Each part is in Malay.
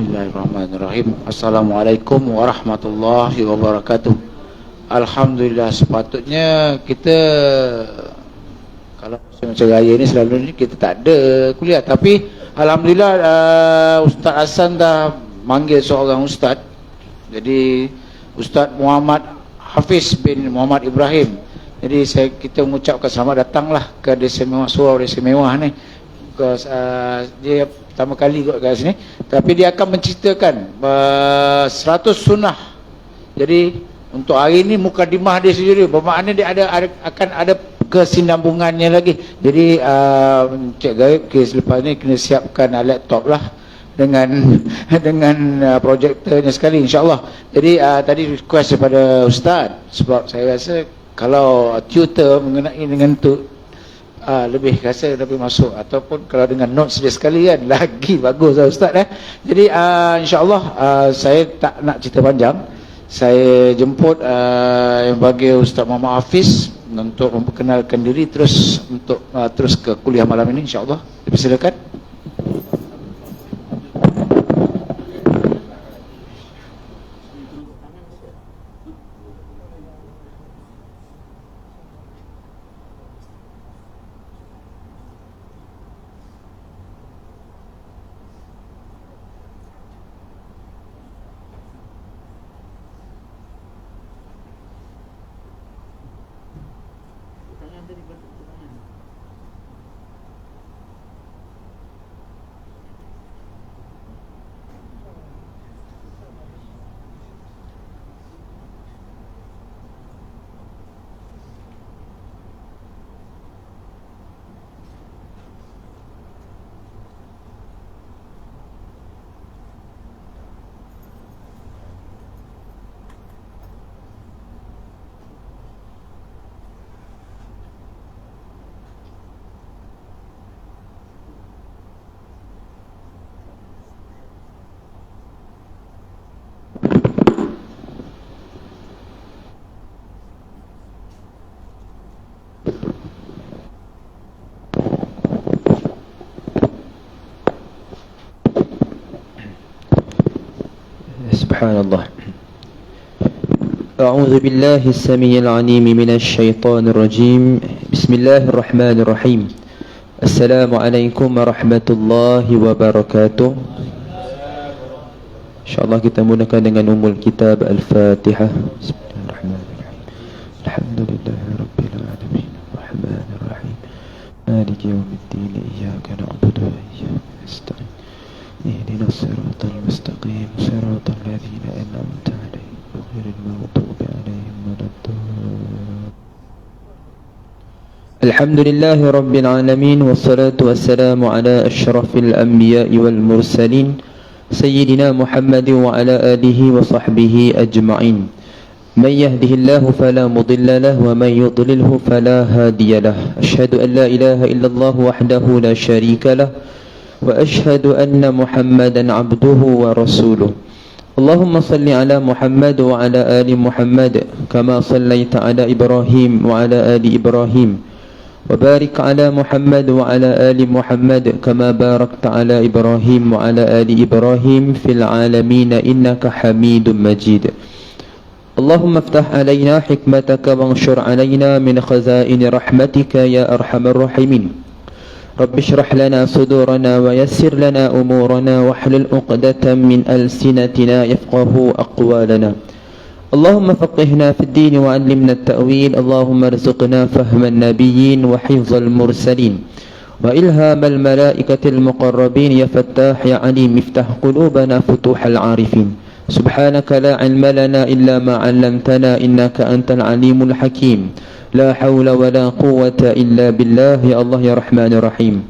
Bismillahirrahmanirrahim. Assalamualaikum warahmatullahi wabarakatuh. Alhamdulillah, sepatutnya kita kalau macam raya ni selalu ni kita tak ada kuliah, tapi Alhamdulillah Ustaz Hasan dah manggil seorang ustaz. Jadi Ustaz Muhammad Hafiz bin Muhammad Ibrahim. Jadi kita mengucapkan selamat datanglah ke Desa Mewah, Surau Desa Mewah ni. Dia pertama kali kot kat sini, tapi dia akan menceritakan 100 sunnah. Jadi untuk hari ni mukadimah dia sendiri, bermakna dia akan ada kesinambungannya lagi. Jadi Cik Gaib selepas ni kena siapkan laptop lah dengan projektornya sekali, insyaAllah. Jadi tadi request daripada Ustaz, sebab saya rasa kalau tutor mengenai dengan tu lebih rasa lebih masuk, ataupun kalau dengan notes dia sekali kan lagi bagus lah Ustaz. Jadi insyaAllah saya tak nak cerita panjang, saya jemput yang bagi Ustaz Muhammad Hafiz untuk memperkenalkan diri, terus untuk terus ke kuliah malam ini, insyaAllah. Dipersilakan. Subhanallah. A'udzu billahi as-sami'il 'alim minasy syaithanir rajim. Bismillahirrahmanirrahim. Assalamualaikum warahmatullahi wabarakatuh. InsyaAllah kita mulakan dengan umul kitab Al-Fatihah. Bismillahirrahmanirrahim. Alhamdulillahirabbil alamin. Arrahmanir rahim. Maliki yaumiddin. Iyyaka na'budu wa iyyaka nasta'in. اهدنا الصراط المستقيم صراط الذين أنعمت عليهم غير المغضوب عليهم ولا الضالين. الحمد لله رب العالمين، والصلاة والسلام على أشرف الأنبياء والمرسلين سيدنا محمد وعلى آله وصحبه أجمعين. من يهده الله فلا مضل له ومن يضلله فلا هادي له. أشهد أن لا إله إلا الله وحده لا شريك له، وأشهد أن محمدا عبده ورسوله. اللهم صل على محمد وعلى آل محمد كما صليت على إبراهيم وعلى آل إبراهيم، وبارك على محمد وعلى آل محمد كما باركت على إبراهيم وعلى آل إبراهيم في العالمين إنك حميد مجيد. اللهم افتح علينا حكمتك وانشر علينا من خزائن رحمتك يا أرحم الراحمين. رب اشرح لنا صدورنا ويسر لنا أمورنا واحلل عقدة من ألسنتنا يفقه أقوالنا. اللهم فقهنا في الدين وعلمنا التأويل. اللهم ارزقنا فهم النبيين وحفظ المرسلين وإلهام الملائكة المقربين. يا فتاح يا عليم افتح قلوبنا فتوح العارفين. سبحانك لا علم لنا إلا ما علمتنا إنك أنت العليم الحكيم. La hawla wa la quwwata illa billah. Ya Allah ya Rahman ya Rahim,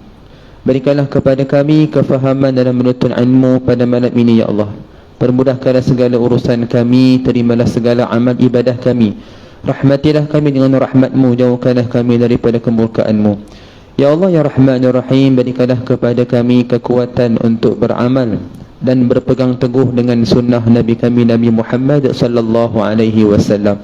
berikanlah kepada kami kefahaman dalam menuntut ilmu pada malam ini ya Allah. Permudahkanlah segala urusan kami, terimalah segala amal ibadah kami. Rahmatilah kami dengan rahmatmu, jauhkanlah kami daripada kemurkaanmu. Ya Allah ya Rahman ya Rahim, berikanlah kepada kami kekuatan untuk beramal dan berpegang teguh dengan sunnah Nabi kami Nabi Muhammad sallallahu alaihi wasallam.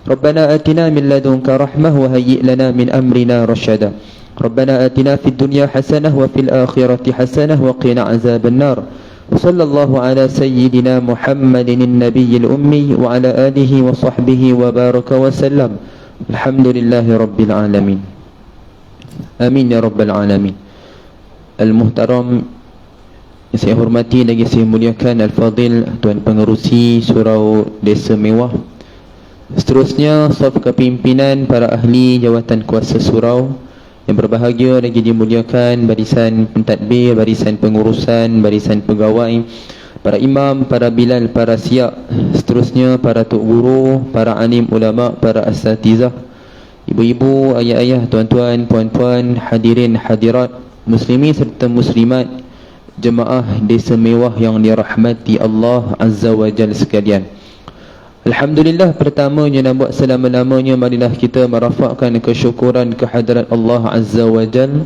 ربنا آتنا من لدنك رحمة وهيئ لنا من أمرنا رشدا. ربنا آتنا في الدنيا حسنة وفي الآخرة حسنة وقنا عذاب النار. Sallallahu ala sayyidina Muhammadin nabiyil ummi wa ala alihi wa sahbihi wa baraka wa sallam. Alhamdulillahi rabbil alamin. Amin ya rabbal alamin. Al-Muhtaram, yang saya hormati lagi saya muliakan Al-Fadil Tuan Pengerusi Surau Desa Mewah, seterusnya staf kepimpinan para ahli jawatan kuasa surau yang berbahagia lagi dimuliakan barisan pentadbir, barisan pengurusan, barisan pegawai, para imam, para bilal, para siap, seterusnya para tok guru, para alim ulama, para asatizah, ibu-ibu, ayah-ayah, tuan-tuan, puan-puan, hadirin hadirat, muslimin serta muslimat, jemaah Desa Mewah yang dirahmati Allah Azza wa Jalla sekalian. Alhamdulillah, pertamanya dan buat selama-lamanya marilah kita merafakkan kesyukuran kehadrat Allah Azza wa Jal.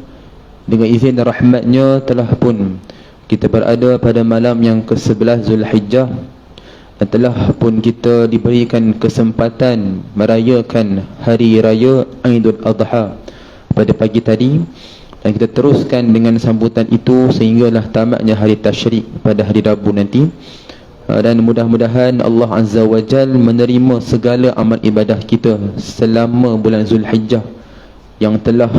Dengan izin dan rahmatnya telah pun kita berada pada malam yang ke-11 Zulhijjah, dan telah pun kita diberikan kesempatan merayakan hari raya Aidul Adha pada pagi tadi, dan kita teruskan dengan sambutan itu sehinggalah tamatnya hari tasyrik pada hari Rabu nanti. Dan mudah-mudahan Allah Azza wa Jal menerima segala amal ibadah kita selama bulan Zulhijjah yang telah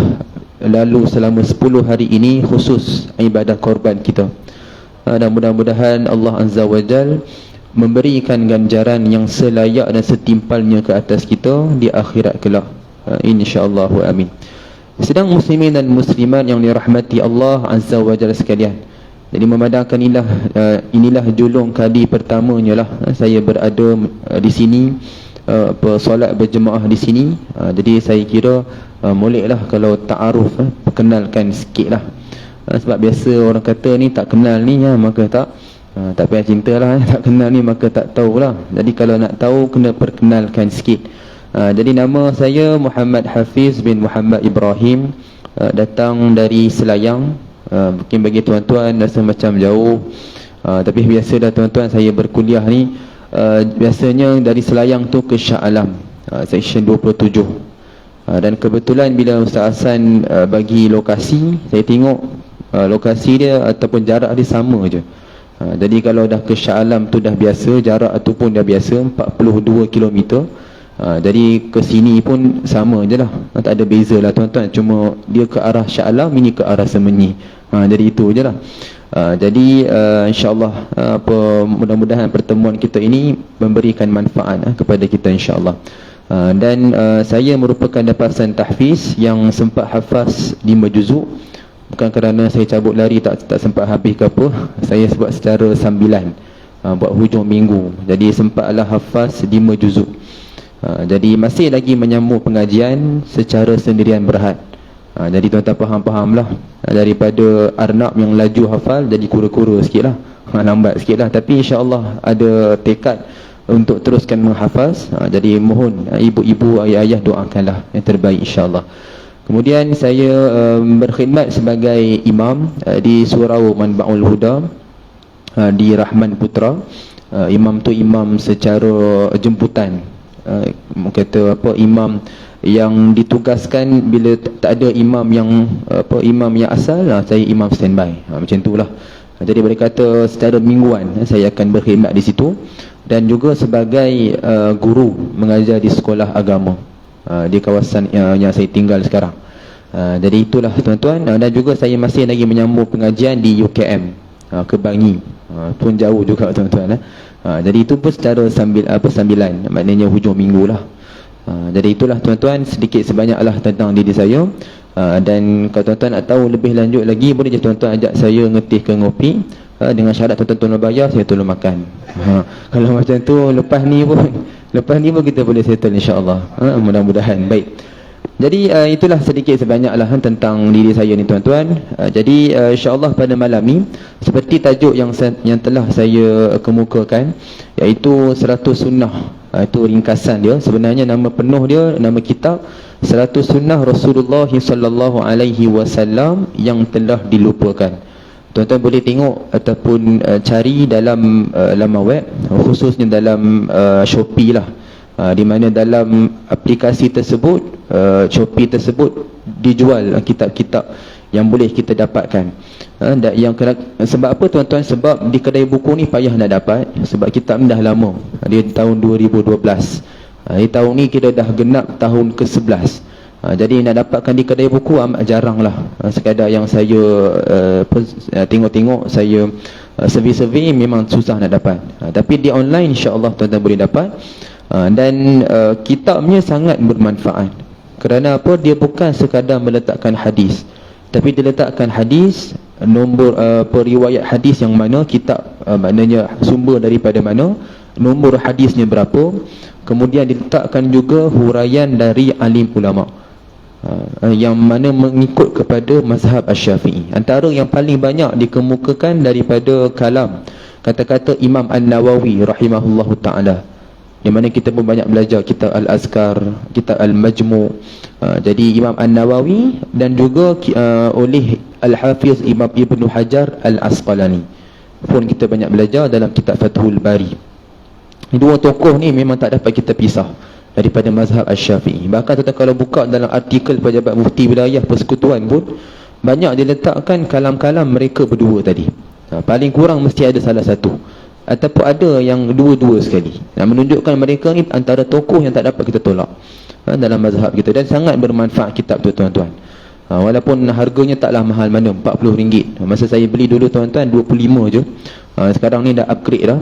lalu selama 10 hari ini, khusus ibadah korban kita. Dan mudah-mudahan Allah Azza wa Jal memberikan ganjaran yang selayak dan setimpalnya ke atas kita di akhirat kelak, insya-Allah, amin. Sedang muslimin dan muslimat yang dirahmati Allah Azza wa Jalla sekalian, jadi memandangkan inilah julung kali pertamanya lah saya berada di sini, solat berjemaah di sini. Jadi saya kira bolehlah kalau ta'aruf, perkenalkan sikit lah. Sebab biasa orang kata ni tak kenal ni maka tak payah cinta lah, tak kenal ni maka tak tahulah. Jadi kalau nak tahu kena perkenalkan sikit. Jadi nama saya Muhammad Hafiz bin Muhammad Ibrahim, datang dari Selayang. Mungkin bagi tuan-tuan rasa macam jauh, tapi biasa dah tuan-tuan, saya berkuliah ni biasanya dari Selayang tu ke Shah Alam, section 27. Dan kebetulan bila Ustaz Hasan bagi lokasi, saya tengok lokasi dia ataupun jarak dia sama je. Jadi kalau dah ke Shah Alam tu dah biasa, jarak tu pun dah biasa 42 km. Jadi ke sini pun sama je lah, tak ada beza lah tuan-tuan, cuma dia ke arah Shah Alam, ini ke arah Semenyi. Jadi itu je lah. Jadi insyaAllah mudah-mudahan pertemuan kita ini memberikan manfaat kepada kita insyaAllah. Dan saya merupakan dapasan tahfiz yang sempat hafaz 5 juzuk. Bukan kerana saya cabut lari tak sempat habis ke apa, saya buat secara sambilan, buat hujung minggu. Jadi sempatlah hafaz 5 juzuk. Jadi masih lagi menyambung pengajian secara sendirian berhad. Jadi tuan-tuan faham-fahamlah, daripada Arnab yang laju hafal jadi kura-kura sikit lah, lambat sikit lah. Tapi insyaAllah ada tekad untuk teruskan menghafaz. Jadi mohon ibu-ibu, ayah-ayah doakanlah yang terbaik insyaAllah. Kemudian saya berkhidmat sebagai imam di Surau Manba'ul Huda di Rahman Putra. Imam tu imam secara jemputan, kata apa, imam yang ditugaskan bila tak ada imam yang imam yang asal, saya imam standby, macam itulah. Jadi boleh kata secara mingguan saya akan berkhidmat di situ, dan juga sebagai guru mengajar di sekolah agama di kawasan yang saya tinggal sekarang. Jadi itulah tuan-tuan. Dan juga saya masih lagi menyambung pengajian di UKM Kebangi, pun jauh juga tuan-tuan. Jadi itu pun secara sambilan, maknanya hujung minggu lah. Jadi itulah tuan-tuan, sedikit sebanyaklah tentang diri saya. Dan kalau tuan-tuan nak tahu lebih lanjut lagi, boleh je tuan-tuan ajak saya ngetih ke ngopi, dengan syarat tuan-tuan bayar, saya tolong makan. Kalau macam tu lepas ni pun kita boleh settle insya-Allah. Mudah-mudahan. Baik. Jadi itulah sedikit sebanyaklah tentang diri saya ni tuan-tuan. Jadi insya-Allah pada malam ni, seperti tajuk yang telah saya kemukakan, iaitu 100 sunnah. Itu ringkasan dia. Sebenarnya nama penuh dia, nama kitab 100 sunnah Rasulullah sallallahu alaihi wasallam yang telah dilupakan. Tuan-tuan boleh tengok ataupun cari dalam laman web, khususnya dalam Shopee lah, di mana dalam aplikasi tersebut, Shopee tersebut dijual kitab-kitab yang boleh kita dapatkan. Sebab apa tuan-tuan? Sebab di kedai buku ni payah nak dapat, sebab kitab ni dah lama, dia tahun 2012. Di tahun ni kita dah genap tahun ke-11. Jadi nak dapatkan di kedai buku amat jarang lah. Sekadar yang saya tengok-tengok, saya survey-survey, memang susah nak dapat. Tapi di online insya-Allah tuan-tuan boleh dapat. Dan kitabnya sangat bermanfaat. Kerana apa? Dia bukan sekadar meletakkan hadis, tapi dia letakkan hadis, nombor periwayat hadis yang mana, kitab maknanya sumber daripada mana, nombor hadisnya berapa, kemudian diletakkan juga huraian dari alim ulama yang mana mengikut kepada mazhab Asy-Syafi'i. Antara yang paling banyak dikemukakan daripada kalam kata-kata Imam An-Nawawi rahimahullahu ta'ala, yang mana kita pun banyak belajar kitab Al-Azkar, kitab Al-Majmu'. Jadi Imam An-Nawawi dan juga oleh Al-Hafiz Imam Ibn Hajar Al-Asqalani pun kita banyak belajar dalam kitab Fathul Bari. Dua tokoh ni memang tak dapat kita pisah daripada mazhab Asy-Syafi'i. Bahkan tuan-tuan kalau buka dalam artikel pejabat mufti wilayah persekutuan pun banyak diletakkan kalam-kalam mereka berdua tadi. Paling kurang mesti ada salah satu, ataupun ada yang dua-dua sekali. Menunjukkan mereka ni antara tokoh yang tak dapat kita tolak dalam mazhab kita. Dan sangat bermanfaat kitab tu tuan-tuan. Walaupun harganya taklah mahal mana, RM40. Masa saya beli dulu tuan-tuan 25 je. Sekarang ni dah upgrade dah.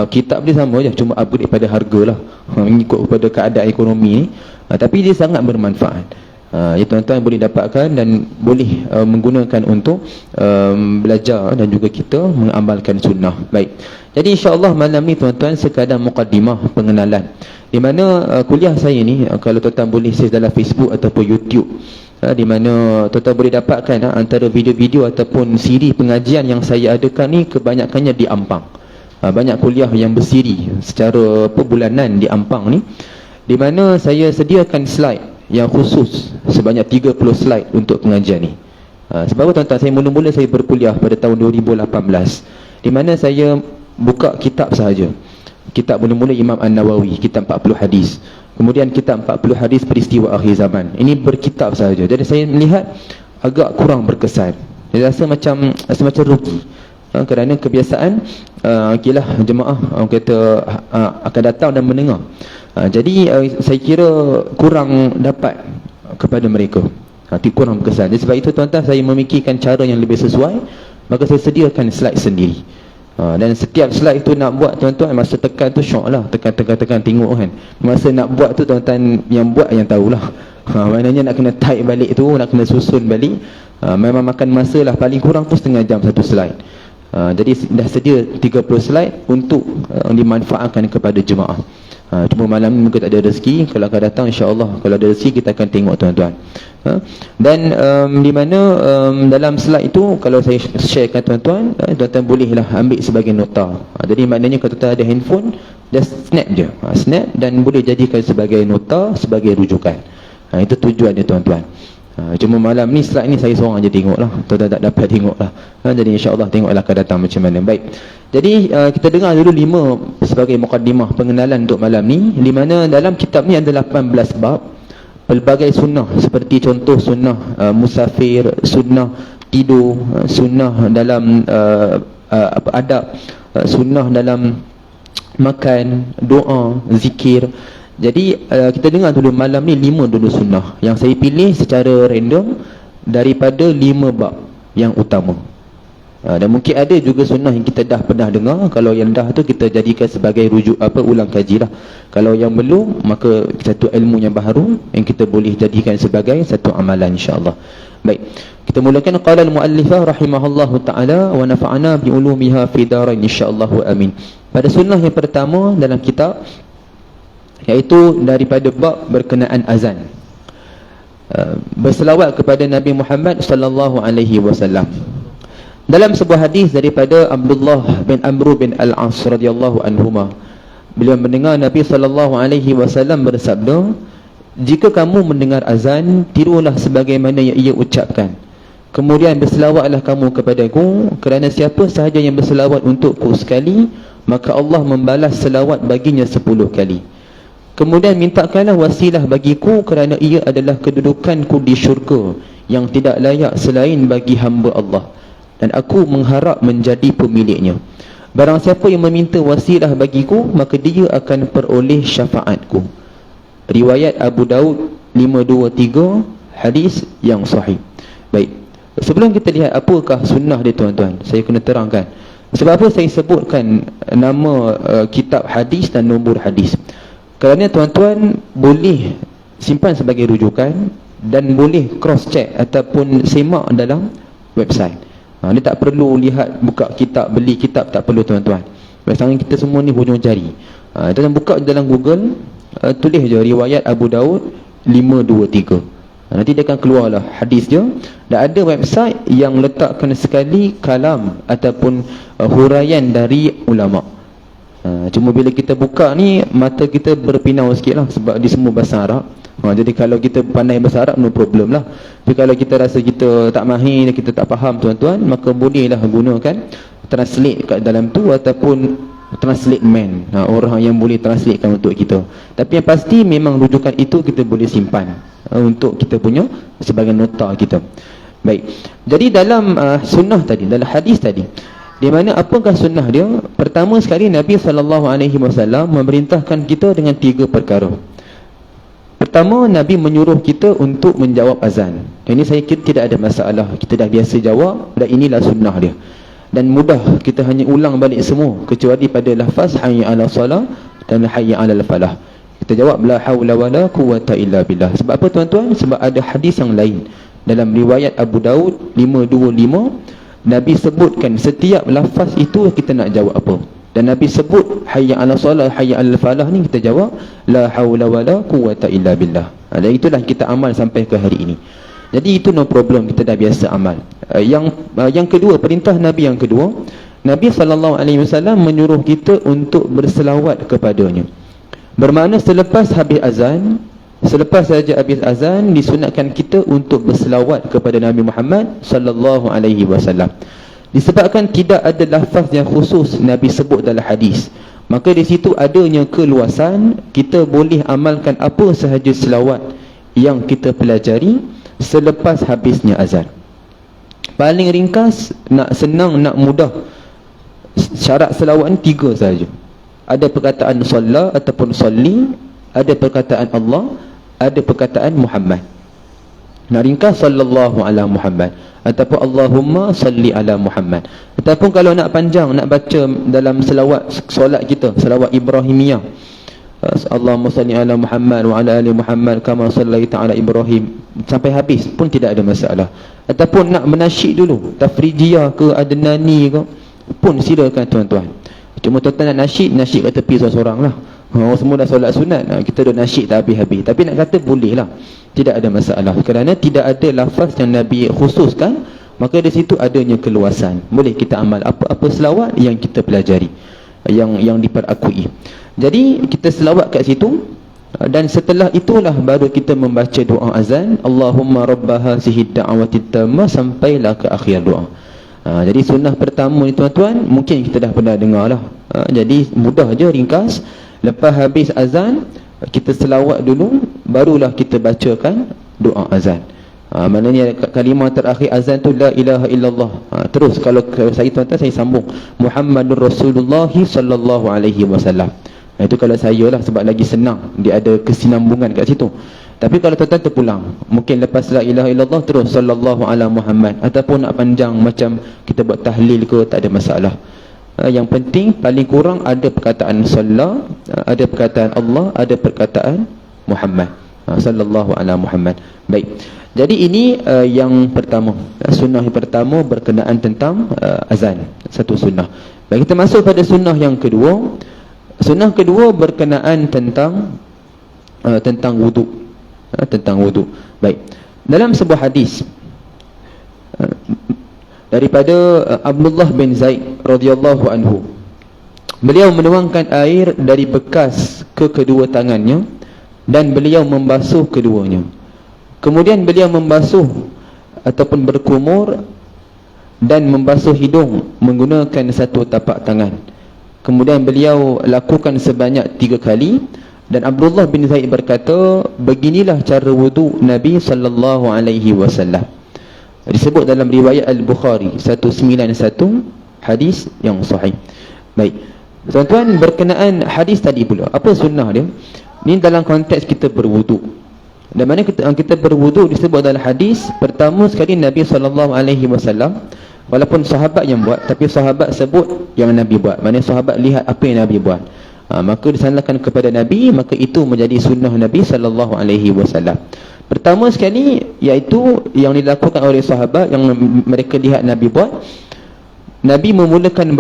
Kitab dia sama je, cuma upgrade pada harga lah, mengikut kepada keadaan ekonomi ni. Tapi dia sangat bermanfaat. Ya tuan-tuan boleh dapatkan dan boleh menggunakan untuk belajar dan juga kita mengamalkan sunnah. Baik. Jadi insya-Allah malam ni tuan-tuan sekadar mukaddimah pengenalan. Di mana kuliah saya ni, kalau tuan-tuan boleh search dalam Facebook ataupun YouTube, di mana tuan-tuan boleh dapatkan antara video-video ataupun siri pengajian yang saya adakan ni kebanyakannya di Ampang. Banyak kuliah yang bersiri secara perbulanan di Ampang ni, di mana saya sediakan slide yang khusus sebanyak 30 slide untuk pengajian ni. Sebab apa tuan-tuan? Saya mula-mula saya berkuliah pada tahun 2018, di mana saya buka kitab sahaja. Kitab mula-mula Imam An-Nawawi, kitab 40 hadis. Kemudian kitab 40 hadis peristiwa akhir zaman. Ini berkitab sahaja. Jadi saya melihat agak kurang berkesan. Saya rasa macam rugi. Kerana kebiasaan kilah jemaah kata akan datang dan mendengar. Jadi saya kira kurang dapat kepada mereka. Kurang berkesan. Jadi sebab itu tuan-tuan saya memikirkan cara yang lebih sesuai, maka saya sediakan slide sendiri. Dan setiap slide tu nak buat tuan-tuan, masa tekan tu syok lah, tekan tengok kan. Masa nak buat tu tuan-tuan yang buat yang tahulah. Maknanya nak kena type balik tu, nak kena susun balik. Memang makan masa lah, paling kurang tu setengah jam satu slide. Jadi dah sedia 30 slide untuk dimanfaatkan kepada jemaah. Cuma malam ni mungkin tak ada rezeki. Kalau akan datang insya-Allah, kalau ada rezeki kita akan tengok tuan-tuan. Dan di mana dalam slide itu kalau saya sharekan tuan-tuan, tuan-tuan bolehlah ambil sebagai nota. Jadi maknanya kalau tuan-tuan ada handphone, just snap je. Snap dan boleh jadikan sebagai nota, sebagai rujukan. Itu tujuannya tuan-tuan. Cuma malam ni slide ni saya seorang je tengok lah, tuan-tuan tak dapat tengok lah. Jadi insya-Allah tengoklah akan datang macam mana. Baik. Jadi kita dengar dulu 5 sebagai mukaddimah pengenalan untuk malam ni, di mana dalam kitab ni ada 18 bab. Pelbagai sunnah, seperti contoh sunnah musafir, sunnah tidur, sunnah dalam adab, sunnah dalam makan, doa, zikir. Jadi kita dengar dulu malam ni 5 dulu sunnah yang saya pilih secara random daripada 5 bab yang utama. Dan mungkin ada juga sunnah yang kita dah pernah dengar. Kalau yang dah tu kita jadikan sebagai rujuk ulang kajilah. Kalau yang belum, maka satu ilmu yang baru yang kita boleh jadikan sebagai satu amalan insya-Allah. Baik. Kita mulakan qala al-muallifah rahimahullahu taala wa nafa'ana bi ulumiha fi darain insya-Allah amin. Pada sunnah yang pertama dalam kitab, iaitu daripada bab berkenaan azan. Berselawat kepada Nabi Muhammad sallallahu alaihi wasallam. Dalam sebuah hadis daripada Abdullah bin Amr bin Al-As radhiyallahu anhuma, beliau mendengar Nabi sallallahu alaihi wasallam bersabda, "Jika kamu mendengar azan, tirulah sebagaimana yang ia ucapkan. Kemudian berselawatlah kamu kepadaku, kerana siapa sahaja yang berselawat untukku sekali, maka Allah membalas selawat baginya 10 kali. Kemudian mintakanlah wasilah bagiku kerana ia adalah kedudukanku di syurga yang tidak layak selain bagi hamba Allah, dan aku mengharap menjadi pemiliknya. Barang siapa yang meminta wasilah bagiku, maka dia akan peroleh syafaatku. Riwayat Abu Daud 523, hadis yang sahih. Baik, sebelum kita lihat apakah sunnah dia tuan-tuan, saya kena terangkan. Sebab apa saya sebutkan nama kitab hadis dan nombor hadis? Kerana tuan-tuan boleh simpan sebagai rujukan dan boleh cross check ataupun semak dalam website. Dia tak perlu lihat, buka kitab, beli kitab, tak perlu tuan-tuan. Sekarang kita semua ni hujung jari. Tuan buka dalam Google, tulis je riwayat Abu Daud 523. Nanti dia akan keluarlah hadis dia. Dan ada website yang letakkan sekali kalam ataupun huraian dari ulama'. Cuma bila kita buka ni, mata kita berpinau sikit lah, sebab dia semua bahasa Arab. Jadi kalau kita pandai bahasa Arab, no problem lah. Tapi kalau kita rasa kita tak mahir, kita tak faham tuan-tuan, maka bolehlah gunakan translate kat dalam tu, ataupun translate man, orang yang boleh translatekan untuk kita. Tapi yang pasti memang rujukan itu kita boleh simpan untuk kita punya sebagai nota kita. Baik, jadi dalam sunnah tadi, dalam hadis tadi, di mana apakah sunnah dia? Pertama sekali, Nabi SAW memerintahkan kita dengan 3 perkara. Pertama, Nabi menyuruh kita untuk menjawab azan. Ini saya kira tidak ada masalah, kita dah biasa jawab, dan inilah sunnah dia. Dan mudah, kita hanya ulang balik semua, kecuali pada lafaz hayya ala salah dan hayya ala falah. Kita jawab la haula wala quwwata illa billah. Sebab apa tuan-tuan? Sebab ada hadis yang lain dalam riwayat Abu Daud 525, Nabi sebutkan setiap lafaz itu kita nak jawab apa. Dan Nabi sebut hayya ala salah, hayya ala falah ni kita jawab la haula wala quwwata illa billah. Dan itulah kita amal sampai ke hari ini. Jadi itu no problem, kita dah biasa amal. Yang kedua, perintah Nabi yang kedua, Nabi SAW menyuruh kita untuk berselawat kepadanya. Bermakna selepas habis azan, selepas saja habis azan, disunatkan kita untuk berselawat kepada Nabi Muhammad sallallahu alaihi wasallam. Disebabkan tidak ada lafaz yang khusus Nabi sebut dalam hadis, maka di situ adanya keluasan, kita boleh amalkan apa sahaja selawat yang kita pelajari selepas habisnya azan. Paling ringkas, nak senang, nak mudah, syarat selawat ni 3 sahaja. Ada perkataan solat ataupun solli, ada perkataan Allah, ada perkataan Muhammad. Nak ringkas, sallallahu ala Muhammad, ataupun Allahumma salli ala Muhammad. Ataupun kalau nak panjang, nak baca dalam selawat solat kita, selawat Ibrahimiyah, Allahumma salli ala Muhammad wa ala ali Muhammad kama sallaita ala Ibrahim, sampai habis pun tidak ada masalah. Ataupun nak menasyid dulu, tafrijiyah ke adnani ke, pun silakan tuan-tuan. Cuma tuan-tuan nak nasyid kat tepi seorang-seorang lah. Semua dah solat sunat, kita dah nasyid tak habis-habis. Tapi nak kata boleh lah, tidak ada masalah. Kerana tidak ada lafaz yang Nabi khususkan, maka di situ adanya keluasan. Boleh kita amal apa-apa selawat yang kita pelajari, yang diperakui. Jadi kita selawat kat situ, dan setelah itulah baru kita membaca doa azan, Allahumma rabba hazihi da'wati tammah, sampailah ke akhir doa. Jadi sunnah pertama ni tuan-tuan, mungkin kita dah pernah dengar lah. Jadi mudah je, ringkas. Lepas habis azan, kita selawat dulu, barulah kita bacakan doa azan. Maknanya kalimah terakhir azan tu la ilaha illallah. Terus kalau saya tuan-tuan, saya sambung Muhammadur Rasulullah sallallahu alaihi wasallam. Itu kalau saya lah, sebab lagi senang, dia ada kesinambungan kat situ. Tapi kalau tuan-tuan terpulang, mungkin lepas la ilaha illallah terus sallallahu ala Muhammad, ataupun nak panjang macam kita buat tahlil ke, tak ada masalah. Yang penting paling kurang ada perkataan sallallahu, ada perkataan Allah, ada perkataan Muhammad sallallahu ala Muhammad. Baik. Jadi ini yang pertama, sunnah yang pertama berkenaan tentang azan, satu sunnah. Baik, kita masuk pada sunnah yang kedua. Sunnah kedua berkenaan tentang wudu. Tentang wudu. Baik. Dalam sebuah hadis daripada Abdullah bin Zaid radhiyallahu anhu, beliau menuangkan air dari bekas ke kedua tangannya dan beliau membasuh keduanya. Kemudian beliau membasuh ataupun berkumur dan membasuh hidung menggunakan satu tapak tangan. Kemudian beliau lakukan sebanyak 3 kali. Dan Abdullah bin Zaid berkata, beginilah cara wudu Nabi sallallahu alaihi wasallam. Disebut dalam riwayat Al-Bukhari 191, hadis yang sahih. Baik, tuan-tuan, berkenaan hadis tadi pula, apa sunnah dia? Ni dalam konteks kita berwudu. Dan mana kita berwudu disebut dalam hadis, pertama sekali Nabi sallallahu alaihi wasallam, walaupun sahabat yang buat, tapi sahabat sebut yang Nabi buat. Mana sahabat lihat apa yang Nabi buat, maka disandarkan kepada Nabi, maka itu menjadi sunnah Nabi sallallahu alaihi wasallam. Pertama sekali, iaitu yang dilakukan oleh sahabat yang mereka lihat Nabi buat, Nabi memulakan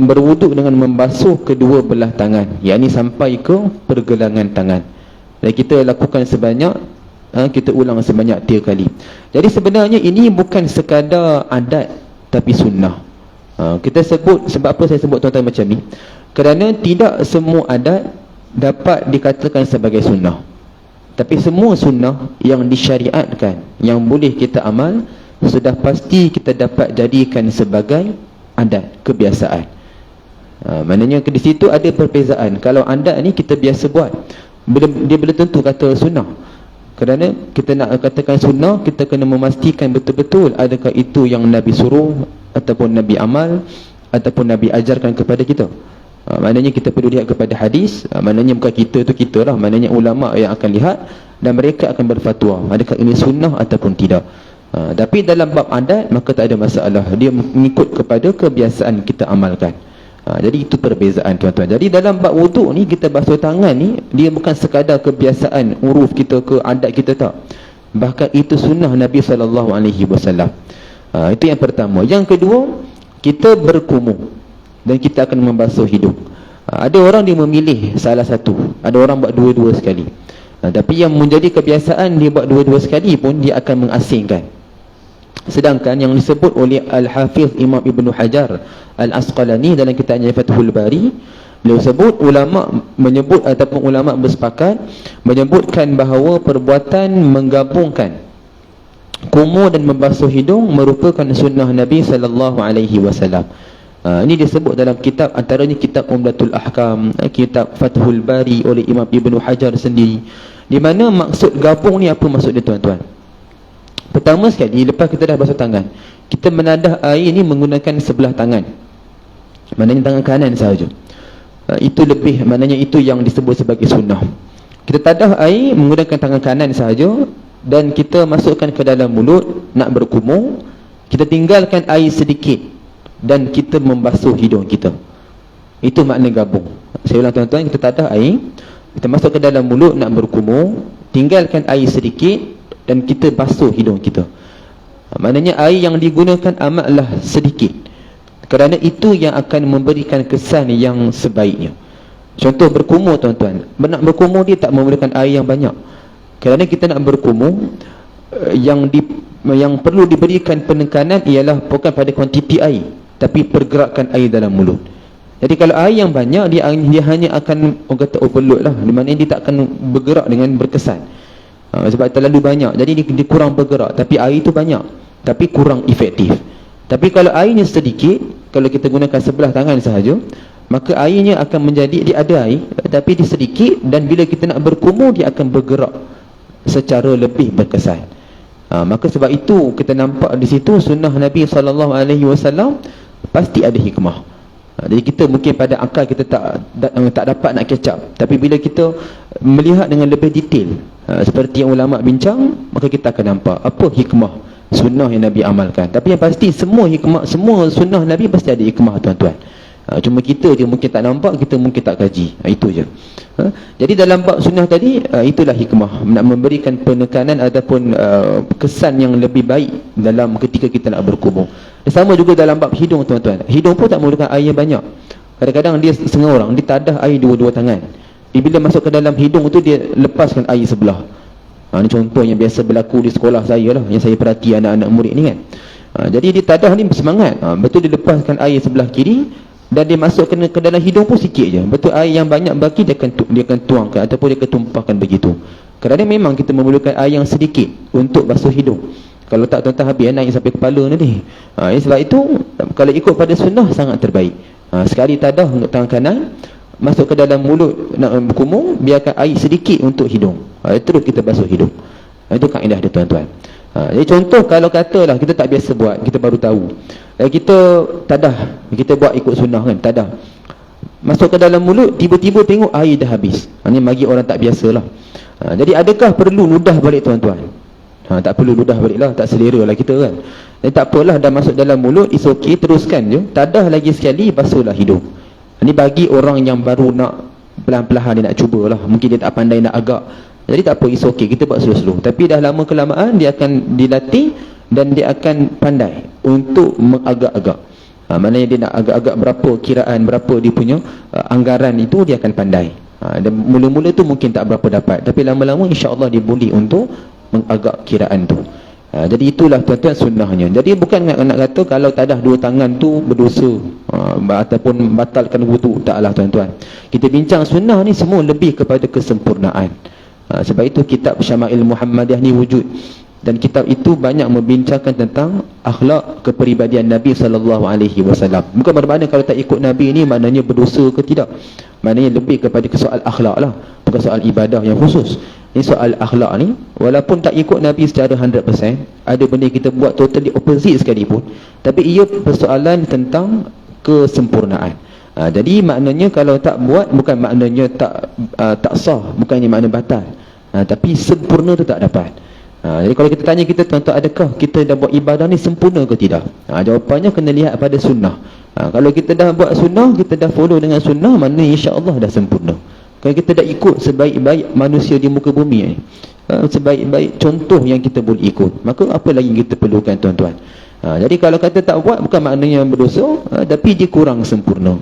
berwuduk dengan membasuh kedua belah tangan, yakni sampai ke pergelangan tangan. Dan kita lakukan sebanyak, kita ulang sebanyak 3 kali. Jadi sebenarnya ini bukan sekadar adat, tapi sunnah. Kita sebut, sebab apa saya sebut tuan-tuan macam ni? Kerana tidak semua adat dapat dikatakan sebagai sunnah. Tapi semua sunnah yang disyariatkan, yang boleh kita amal, sudah pasti kita dapat jadikan sebagai adat, kebiasaan. Maknanya di situ ada perbezaan. Kalau adat ni kita biasa buat, dia belum tentu kata sunnah. Kerana kita nak katakan sunnah, kita kena memastikan betul-betul adakah itu yang Nabi suruh, ataupun Nabi amal, ataupun Nabi ajarkan kepada kita. Maknanya kita perlu lihat kepada hadis. Maknanya bukan kita tu kita lah, maknanya ulama' yang akan lihat, dan mereka akan berfatwa adakah ini sunnah ataupun tidak. Tapi dalam bab adat, maka tak ada masalah, dia mengikut kepada kebiasaan kita amalkan. Jadi itu perbezaan tuan-tuan. Jadi dalam bab wuduk ni, kita basuh tangan ni, dia bukan sekadar kebiasaan uruf kita ke adat kita, tak. Bahkan itu sunnah Nabi SAW. Itu yang pertama. Yang kedua, kita berkumur dan kita akan membasuh hidung. Ada orang dia memilih salah satu, ada orang buat dua-dua sekali. Tapi yang menjadi kebiasaan, dia buat dua-dua sekali pun dia akan mengasingkan. Sedangkan yang disebut oleh Al-Hafiz Imam Ibn Hajar Al-Asqalani dalam kitabnya Fathul Bari, beliau sebut, ulama' menyebut ataupun ulama' bersepakat menyebutkan bahawa perbuatan menggabungkan kumur dan membasuh hidung merupakan sunnah Nabi SAW. Ini disebut dalam kitab, antaranya kitab Umdatul Ahkam, kitab Fathul Bari oleh Imam Ibn Hajar sendiri, di mana maksud gabung ni apa maksud dia tuan-tuan? Pertama sekali, lepas kita dah basuh tangan, kita menadah air ni menggunakan sebelah tangan, maknanya tangan kanan sahaja. Itu lebih, maknanya itu yang disebut sebagai sunnah. Kita tadah air menggunakan tangan kanan sahaja, dan kita masukkan ke dalam mulut nak berkumur, kita tinggalkan air sedikit dan kita membasuh hidung kita. Itu makna gabung. Saya ulang tuan-tuan, kita tadah air, kita masuk ke dalam mulut nak berkumur, tinggalkan air sedikit dan kita basuh hidung kita. Maknanya air yang digunakan amatlah sedikit, kerana itu yang akan memberikan kesan yang sebaiknya. Contoh berkumur tuan-tuan, nak berkumur dia tak memerlukan air yang banyak. Kerana kita nak berkumur, yang perlu diberikan penekanan ialah bukan pada kuantiti air, tapi pergerakan air dalam mulut. Jadi kalau air yang banyak, dia hanya akan, orang kata overload lah, di mana dia tak akan bergerak dengan berkesan. Sebab terlalu banyak, jadi dia kurang bergerak. Tapi air itu banyak, tapi kurang efektif. Tapi kalau airnya sedikit, kalau kita gunakan sebelah tangan sahaja, maka airnya akan menjadi, dia ada air, tapi dia sedikit, dan bila kita nak berkumur, dia akan bergerak secara lebih berkesan. Maka sebab itu kita nampak di situ sunnah Nabi SAW pasti ada hikmah. Jadi kita mungkin pada akal kita tak dapat nak catch up, tapi bila kita melihat dengan lebih detail, seperti yang ulama' bincang, maka kita akan nampak apa hikmah sunnah yang Nabi amalkan. Tapi yang pasti semua hikmah, semua sunnah Nabi pasti ada hikmah tuan-tuan. Cuma kita je mungkin tak nampak, kita mungkin tak kaji. Itu je. Jadi dalam bab sunnah tadi, itulah hikmah, nak memberikan penekanan ataupun kesan yang lebih baik dalam ketika kita nak berkumur. Sama juga dalam bab hidung tuan-tuan. Hidung pun tak memerlukan air banyak. Kadang-kadang dia setengah orang, dia tadah air dua-dua tangan. Bila masuk ke dalam hidung tu, dia lepaskan air sebelah. Ini contoh yang biasa berlaku di sekolah saya lah, yang saya perhati anak-anak murid ni kan. Jadi dia tadah ni bersemangat, betul dia lepaskan air sebelah kiri, dan dia masuk ke dalam hidung pun sikit je. Betul air yang banyak bagi dia akan tuangkan ataupun dia akan tumpahkan begitu. Kerana memang kita memerlukan air yang sedikit untuk basuh hidung. Kalau tak tuan-tuan habis naik sampai kepala nanti. Sebab itu kalau ikut pada sunnah sangat terbaik. Sekali tadah tangan kanan, masuk ke dalam mulut nak berkumur, biarkan air sedikit untuk hidung. Terus kita basuh hidung. Itu kaedah dia tuan-tuan. Jadi contoh kalau katalah kita tak biasa buat, kita baru tahu, kita tadah, kita buat ikut sunnah kan, tadah masuk ke dalam mulut, tiba-tiba tengok air dah habis. Ini bagi orang tak biasalah. Jadi adakah perlu ludah balik tuan-tuan? Tak perlu ludah balik lah, tak selera lah kita kan. Jadi tak apalah, dah masuk dalam mulut, it's okay, teruskan je, tadah lagi sekali, basuhlah hidung. Ini bagi orang yang baru nak pelan-pelan, dia nak cubalah, mungkin dia tak pandai nak agak. Jadi tak apa, it's okay, kita buat slow-slow. Tapi dah lama kelamaan dia akan dilatih dan dia akan pandai untuk mengagak-agak. Maknanya dia nak agak-agak berapa kiraan, berapa dia punya anggaran itu, dia akan pandai. Dan mula-mula tu mungkin tak berapa dapat, tapi lama-lama insya-Allah dia boleh untuk mengagak kiraan tu. Jadi itulah tuan-tuan sunnahnya. Jadi bukan nak kata kalau tadah dua tangan tu berdosa ataupun batalkan wudu, taklah tuan-tuan. Kita bincang sunnah ni semua lebih kepada kesempurnaan. Sebab itu kitab Syama'il Muhammadiyah ni wujud, dan kitab itu banyak membincangkan tentang akhlak kepribadian Nabi SAW. Bukan bermakna kalau tak ikut Nabi ni maknanya berdosa ke tidak. Maknanya lebih kepada soal akhlak lah, bukan soal ibadah yang khusus. Ini soal akhlak ni, walaupun tak ikut Nabi secara 100%, ada benda kita buat totally opposite sekalipun, tapi ia persoalan tentang kesempurnaan. Jadi maknanya kalau tak buat bukan maknanya tak sah, bukannya makna batal, tapi sempurna tu tak dapat. Jadi kalau kita tanya kita tuan-tuan, adakah kita dah buat ibadah ni sempurna ke tidak? Jawapannya kena lihat pada sunnah. Kalau kita dah buat sunnah, kita dah follow dengan sunnah, maknanya insya-Allah dah sempurna. Kalau kita dah ikut sebaik-baik manusia di muka bumi ni, sebaik-baik contoh yang kita boleh ikut, maka apa lagi kita perlukan tuan-tuan? Jadi kalau kata tak buat bukan maknanya berdosa, tapi dia kurang sempurna.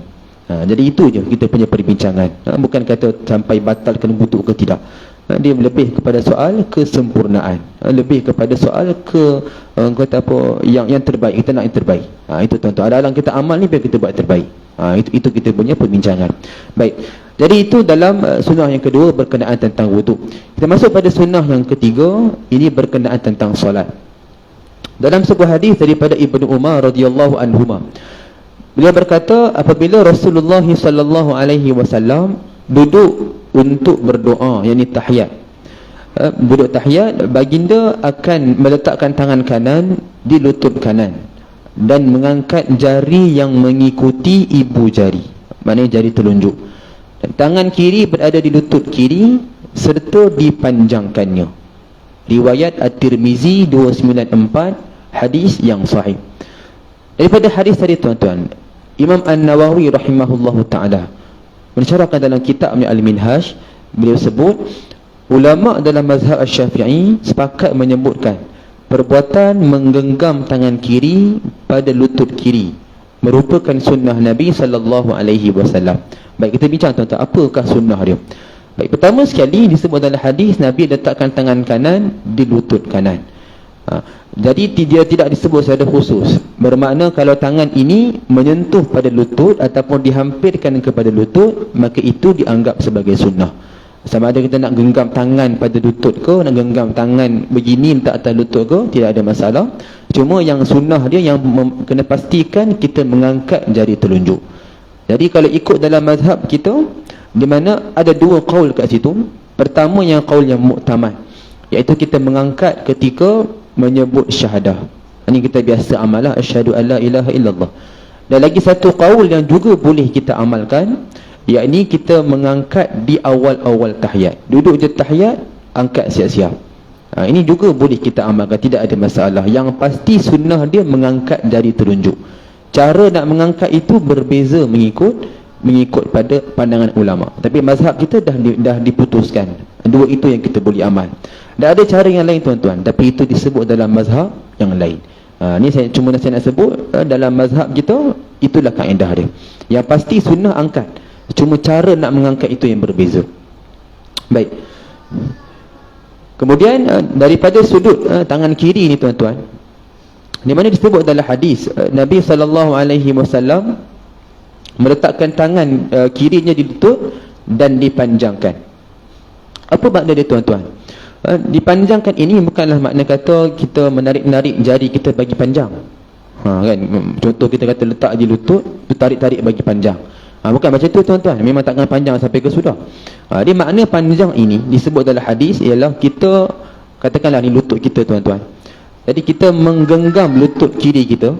Jadi itu je kita punya perbincangan. Bukan kata sampai batalkan wudu ke tidak. Dia lebih kepada soal kesempurnaan, lebih kepada soal kata apa, yang terbaik. Kita nak yang terbaik. Itu tuan-tuan. Dalam kita amal ni biar kita buat terbaik. Itu kita punya perbincangan. Baik. Jadi itu dalam sunnah yang kedua berkenaan tentang wudu. Kita masuk pada sunnah yang ketiga, ini berkenaan tentang solat. Dalam sebuah hadis daripada Ibnu Umar radhiyallahu anhuma, beliau berkata apabila Rasulullah sallallahu alaihi wasallam duduk untuk berdoa, yakni tahiyat, duduk tahiyat, baginda akan meletakkan tangan kanan di lutut kanan dan mengangkat jari yang mengikuti ibu jari, maknanya jari telunjuk, dan tangan kiri berada di lutut kiri serta dipanjangkannya. Riwayat At-Tirmizi 294, hadis yang sahih. Daripada hadis tadi tuan-tuan, Imam An-Nawawi rahimahullahu ta'ala mensyarahkan dalam kitab Al-Minhaj, beliau sebut ulama dalam mazhab Asy-Syafi'i sepakat menyebutkan perbuatan menggenggam tangan kiri pada lutut kiri merupakan sunnah Nabi sallallahu alaihi wasallam. Baik, kita bincang tuan-tuan, apakah sunnah dia? Baik, pertama sekali disebut dalam hadis Nabi letakkan tangan kanan di lutut kanan. Jadi dia tidak disebut secara khusus, bermakna kalau tangan ini menyentuh pada lutut ataupun dihampirkan kepada lutut, maka itu dianggap sebagai sunnah. Sama ada kita nak genggam tangan pada lutut ke, nak genggam tangan begini letak atas lutut ke, tidak ada masalah. Cuma yang sunnah dia yang kena pastikan kita mengangkat jari telunjuk. Jadi kalau ikut dalam mazhab kita, di mana ada dua qaul kat situ. Pertama yang qaul yang muktamad, iaitu kita mengangkat ketika menyebut syahadah. Ini kita biasa amalah, asyhadu an la ilaha illallah. Dan lagi satu qaul yang juga boleh kita amalkan, yakni kita mengangkat di awal-awal tahiyat. Duduk je tahiyat, angkat siap-siap. Ini juga boleh kita amalkan, tidak ada masalah. Yang pasti sunnah dia mengangkat jari telunjuk. Cara nak mengangkat itu berbeza mengikut pada pandangan ulama. Tapi mazhab kita dah diputuskan. Dua itu yang kita boleh amal. Dan ada cara yang lain tuan-tuan, tapi itu disebut dalam mazhab yang lain. Ini saya nak sebut dalam mazhab kita, itulah kaedah dia. Yang pasti sunnah angkat, cuma cara nak mengangkat itu yang berbeza. Baik. Kemudian daripada sudut tangan kiri ni tuan-tuan, di mana disebut dalam hadis Nabi SAW meletakkan tangan kirinya di lutut dan dipanjangkan. Apa makna dia tuan-tuan? Dipanjangkan ini bukanlah makna kata kita menarik-narik jari kita bagi panjang. Kan? Contoh kita kata letak di lutut, tu tarik-tarik bagi panjang. Bukan macam tu tuan-tuan, memang takkan panjang sampai ke sudah. Dia makna panjang ini disebut dalam hadis ialah kita, katakanlah ni lutut kita tuan-tuan. Jadi kita menggenggam lutut kiri kita,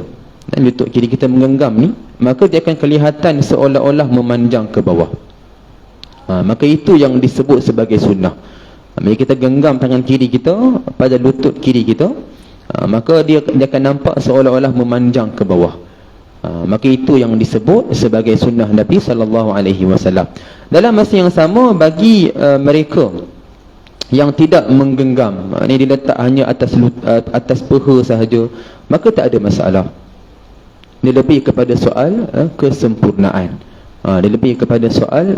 dan lutut kiri kita menggenggam ni, maka dia akan kelihatan seolah-olah memanjang ke bawah. Maka itu yang disebut sebagai sunnah. Bila kita genggam tangan kiri kita pada lutut kiri kita, maka dia akan nampak seolah-olah memanjang ke bawah. Maka itu yang disebut sebagai sunnah Nabi SAW. Dalam masa yang sama, bagi mereka yang tidak menggenggam, ini diletak hanya atas peha sahaja, maka tak ada masalah. Dia lebih kepada soal kesempurnaan. Dia lebih kepada soal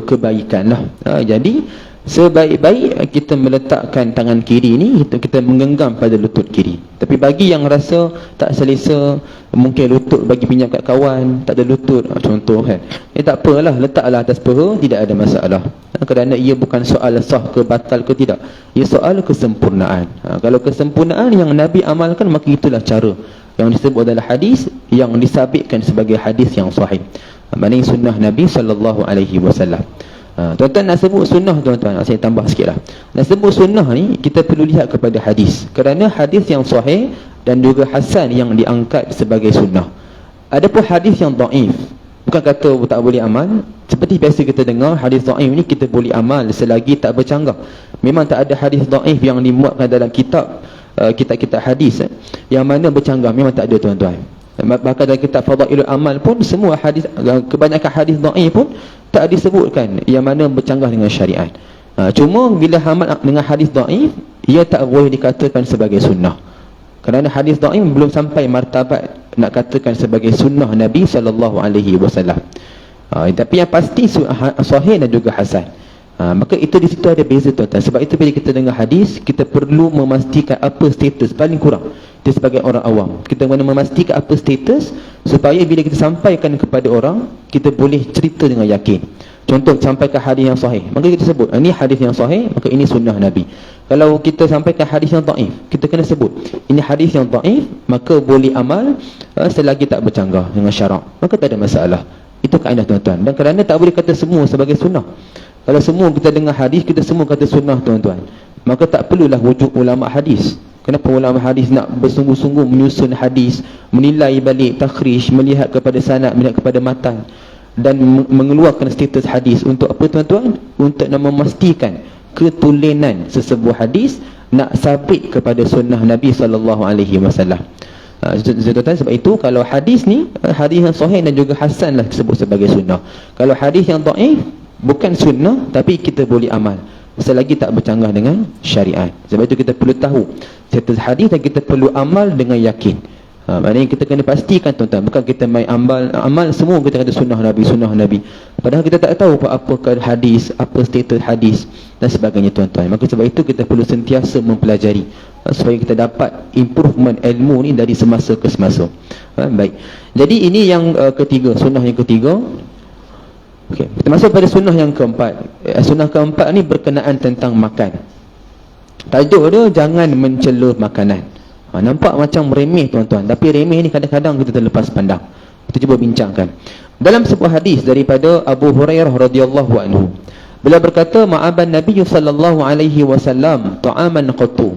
kebaikan lah. Jadi sebaik-baik kita meletakkan tangan kiri ni, kita menggenggam pada lutut kiri. Tapi bagi yang rasa tak selesa, mungkin lutut bagi pinjam kat kawan, tak ada lutut, contoh kan, tak apalah, letaklah atas peha, tidak ada masalah. Kerana ia bukan soal sah ke batal ke tidak, ia soal kesempurnaan. Kalau kesempurnaan yang Nabi amalkan, maka itulah cara yang disebut dalam hadis yang disabitkan sebagai hadis yang sahih. Maknanya sunnah Nabi SAW. Tuan-tuan nak sebut sunnah, tuan-tuan, saya tambah sikit lah. Nak sebut sunnah ni, kita perlu lihat kepada hadis. Kerana hadis yang sahih dan juga hasan yang diangkat sebagai sunnah. Adapun hadis yang dhaif, bukan kata tak boleh amal. Seperti biasa kita dengar, hadis dhaif ni kita boleh amal selagi tak bercanggah. Memang tak ada hadis dhaif yang dimuatkan dalam kitab hadis yang mana bercanggah, memang tak ada tuan-tuan. Bahkan dalam kitab Fadailul Amal pun, semua hadis, kebanyakan hadis dhaif pun tak disebutkan yang mana bercanggah dengan syariat. Cuma bila amal dengan hadis dhaif, ia tak boleh dikatakan sebagai sunnah. Kerana hadis dhaif belum sampai martabat nak katakan sebagai sunnah Nabi SAW. Tapi yang pasti sahih dan juga hasan. Maka itu di situ ada beza tuan-tuan. Sebab itu bila kita dengar hadis, kita perlu memastikan apa status paling kurang. Kita sebagai orang awam, kita kena memastikan apa status, supaya bila kita sampaikan kepada orang, kita boleh cerita dengan yakin. Contoh, sampaikan hadis yang sahih, maka kita sebut ini hadis yang sahih, maka ini sunnah Nabi. Kalau kita sampaikan hadis yang dhaif, kita kena sebut ini hadis yang dhaif, maka boleh amal selagi tak bercanggah dengan syarak, maka tak ada masalah. Itu kaedah tuan-tuan. Dan kerana tak boleh kata semua sebagai sunnah. Kalau semua kita dengar hadis, kita semua kata sunnah tuan-tuan, maka tak perlulah wujud ulama hadis. Kenapa ulama hadis nak bersungguh-sungguh menyusun hadis, menilai balik takhrij, melihat kepada sanad, melihat kepada matan, dan mengeluarkan status hadis untuk apa tuan-tuan? Untuk nak memastikan ketulenan sesebuah hadis nak sabit kepada sunnah Nabi SAW. Sebab itu kalau hadis ni, hadis yang sahih dan juga hasan lah disebut sebagai sunnah. Kalau hadis yang dhaif, bukan sunnah, tapi kita boleh amal selagi tak bercanggah dengan syariat. Sebab itu kita perlu tahu status hadis dan kita perlu amal dengan yakin. Maknanya kita kena pastikan tuan-tuan, bukan kita main amal semua kita kata sunnah Nabi. Padahal kita tak tahu apa hadis, apa status hadis dan sebagainya tuan-tuan. Maka sebab itu kita perlu sentiasa mempelajari supaya kita dapat improvement ilmu ni dari semasa ke semasa. Baik. Jadi ini yang ketiga, sunnah yang ketiga. Okey, kita masuk pada sunnah yang keempat. Sunnah keempat ni berkenaan tentang makan. Tajuk dia jangan mencela makanan. Nampak macam remeh tuan-tuan, tapi remeh ni kadang-kadang kita terlepas pandang. Kita cuba bincangkan. Dalam sebuah hadis daripada Abu Hurairah radhiyallahu anhu, beliau berkata, ma'aban Nabi sallallahu alaihi wasallam ta'aman qattu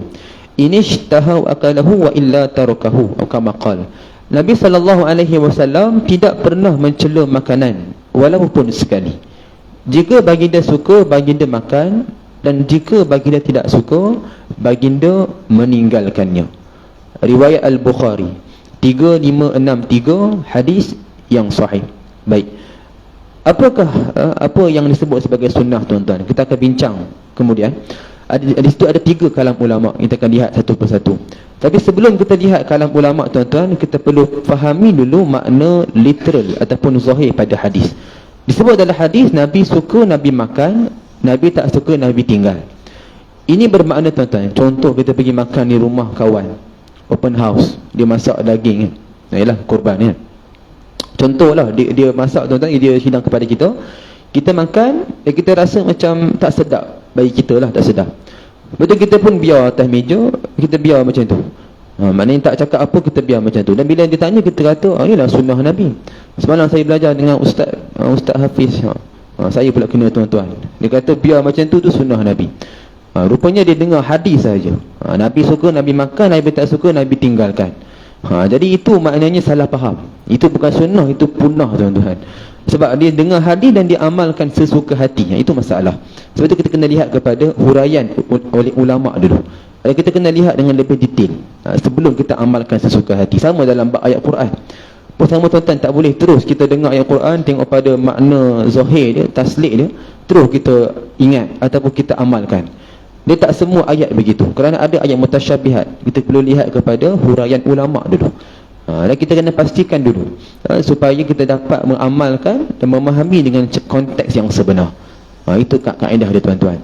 inishtahu akalahu wa illa tarakahu, atau kama qala. Nabi sallallahu alaihi wasallam tidak pernah mencela makanan walaupun sekali. Jika baginda suka, baginda makan, dan jika baginda tidak suka, baginda meninggalkannya. Riwayat Al-Bukhari 3563, hadis yang sahih. Baik. Apakah apa yang disebut sebagai sunnah tuan-tuan? Kita akan bincang kemudian. Di situ ada 3 kalam ulama. Kita akan lihat satu persatu. Tapi sebelum kita lihat kalam ulama tuan-tuan, kita perlu fahami dulu makna literal ataupun zahir pada hadis. Disebut dalam hadis, Nabi suka, Nabi makan, Nabi tak suka, Nabi tinggal. Ini bermakna tuan-tuan, contoh kita pergi makan di rumah kawan, open house, dia masak daging kan, yalah korban kan. Contohlah dia masak tuan-tuan, dia hidang kepada kita, kita makan, kita rasa macam tak sedap, bagi kita lah tak sedap. Betul, kita pun biar atas meja, kita biar macam tu. Maknanya tak cakap apa, kita biar macam tu. Dan bila dia tanya, kita kata, inilah sunnah Nabi. Semalam saya belajar dengan ustaz Ustaz Hafiz, saya pula kena tuan-tuan. Dia kata biar macam tu sunnah Nabi. Rupanya dia dengar hadis saja. Nabi suka, Nabi makan, Nabi tak suka, Nabi tinggalkan. Jadi itu maknanya salah faham. Itu bukan sunnah, itu punah tuan-tuan. Sebab dia dengar hadis dan dia amalkan sesuka hati. Itu masalah. Sebab itu kita kena lihat kepada huraian oleh ulama' dulu. Kita kena lihat dengan lebih detail sebelum kita amalkan sesuka hati. Sama dalam ayat Quran. Sama tuan-tuan, tak boleh terus kita dengar ayat Quran, tengok pada makna zahir dia, taslik dia, terus kita ingat ataupun kita amalkan. Dia tak semua ayat begitu. Kerana ada ayat mutasyabihat. Kita perlu lihat kepada huraian ulama' dulu. Dan kita kena pastikan dulu supaya kita dapat mengamalkan dan memahami dengan konteks yang sebenar. Itu kaedah dia tuan-tuan.